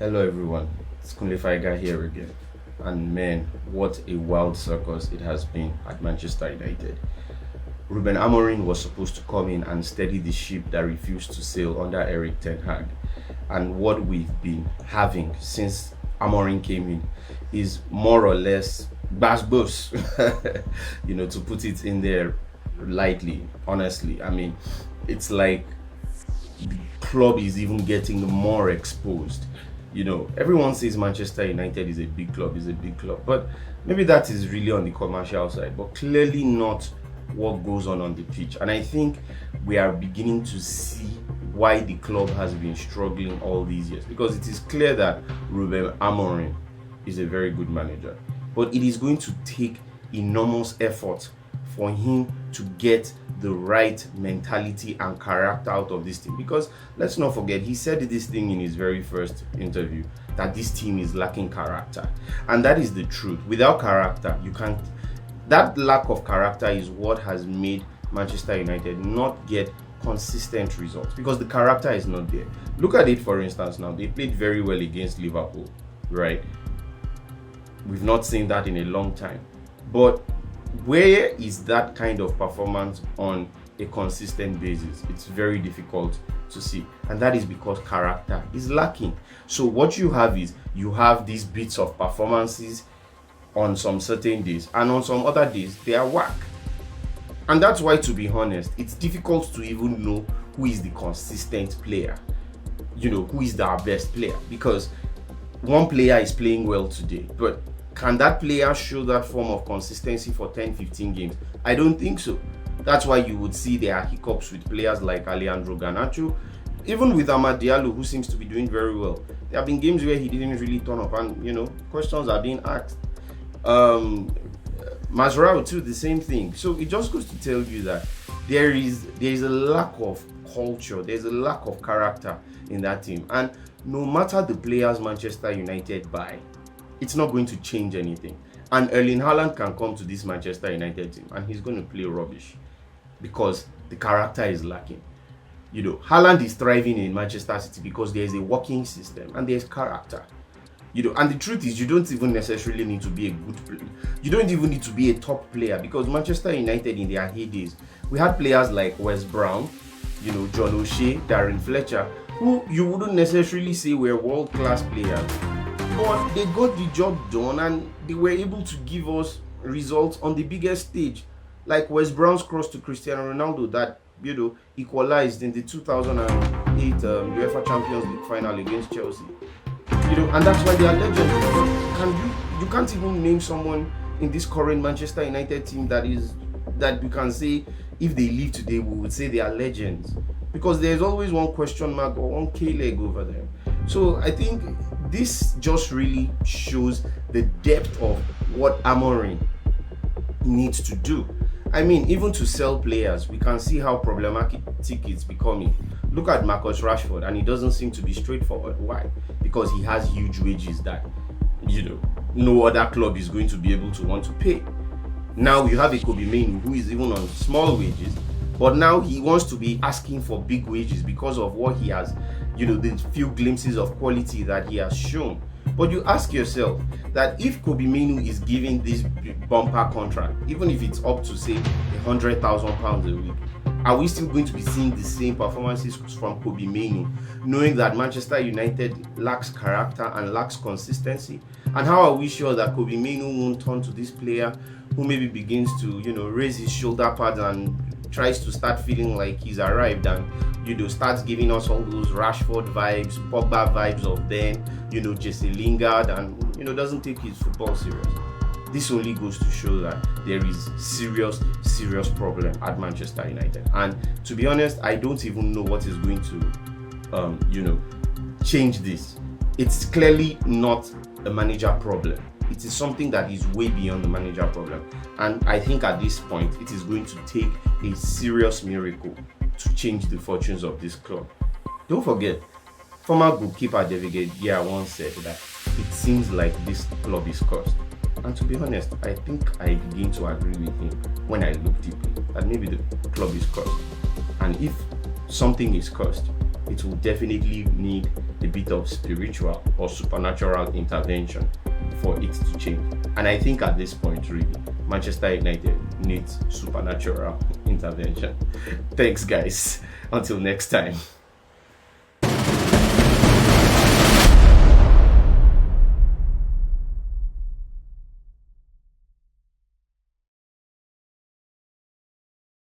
Hello everyone, it's Kunle Faiga here again. And man, what a wild circus it has been at Manchester United. Ruben Amorim was supposed to come in and steady the ship that refused to sail under Eric Ten Hag. And what we've been having since Amorim came in is more or less bus, to put it in there lightly, honestly. I mean, it's like the club is even getting more exposed. Everyone says Manchester United is a big club, but maybe that is really on the commercial side, but clearly not what goes on the pitch. And I think we are beginning to see why the club has been struggling all these years, because it is clear that Ruben Amorim is a very good manager, but it is going to take enormous effort for him to get the right mentality and character out of this team. Because let's not forget, he said this thing in his very first interview, that this team is lacking character. And that is the truth. Without character, you can't. That lack of character is what has made Manchester United not get consistent results, because the character is not there. Look at it, for instance. Now, they played very well against Liverpool, right? We've not seen that in a long time. But where is that kind of performance on a consistent basis? It's very difficult to see, and that is because character is lacking. So what you have is, you have these bits of performances on some certain days, and on some other days they are whack. And that's why, to be honest, it's difficult to even know who is the consistent player, who is our best player, because one player is playing well today, but can that player show that form of consistency for 10-15 games? I don't think so. That's why you would see there are hiccups with players like Alejandro Garnacho, even with Amad Diallo, who seems to be doing very well. There have been games where he didn't really turn up, and questions are being asked. Mazraoui too, the same thing. So it just goes to tell you that there is a lack of culture, there's a lack of character in that team, and no matter the players Manchester United buy, it's not going to change anything. And Erling Haaland can come to this Manchester United team and he's going to play rubbish, because the character is lacking. Haaland is thriving in Manchester City because there is a working system and there's character. And the truth is, you don't even necessarily need to be a good player. You don't even need to be a top player, because Manchester United in their heydays, we had players like Wes Brown, John O'Shea, Darren Fletcher, who you wouldn't necessarily say were world-class players, but they got the job done and they were able to give us results on the biggest stage, like Wes Brown's cross to Cristiano Ronaldo that equalized in the 2008 UEFA Champions League final against Chelsea. And that's why they are legends. You can't even name someone in this current Manchester United team that we can say, if they leave today, we would say they are legends, because there's always one question mark or one K-leg over them. So I think this just really shows the depth of what Amorim needs to do. I mean, even to sell players, we can see how problematic it's becoming. Look at Marcus Rashford, and he doesn't seem to be straightforward. Why? Because he has huge wages that, no other club is going to be able to want to pay. Now you have a Kobe Mainoo who is even on small wages, but now he wants to be asking for big wages because of what he has, the few glimpses of quality that he has shown. But you ask yourself that if Kobe Mainoo is giving this bumper contract, even if it's up to say £100,000 a week, are we still going to be seeing the same performances from Kobe Mainoo, knowing that Manchester United lacks character and lacks consistency? And how are we sure that Kobe Mainoo won't turn to this player who maybe begins to, raise his shoulder pads and tries to start feeling like he's arrived, and starts giving us all those Rashford vibes, Pogba vibes of then, Jesse Lingard, and doesn't take his football serious? This only goes to show that there is serious problem at Manchester United. And to be honest, I don't even know what is going to change this. It's clearly not a manager problem. It is something that is way beyond the manager problem. And I think at this point, it is going to take a serious miracle to change the fortunes of this club. Don't forget, former goalkeeper David Gea once said that it seems like this club is cursed. And to be honest, I think I begin to agree with him when I look deeply that maybe the club is cursed. And if something is cursed, it will definitely need a bit of spiritual or supernatural intervention for it to change. And I think at this point, really, Manchester United needs supernatural intervention. Thanks, guys. Until next time.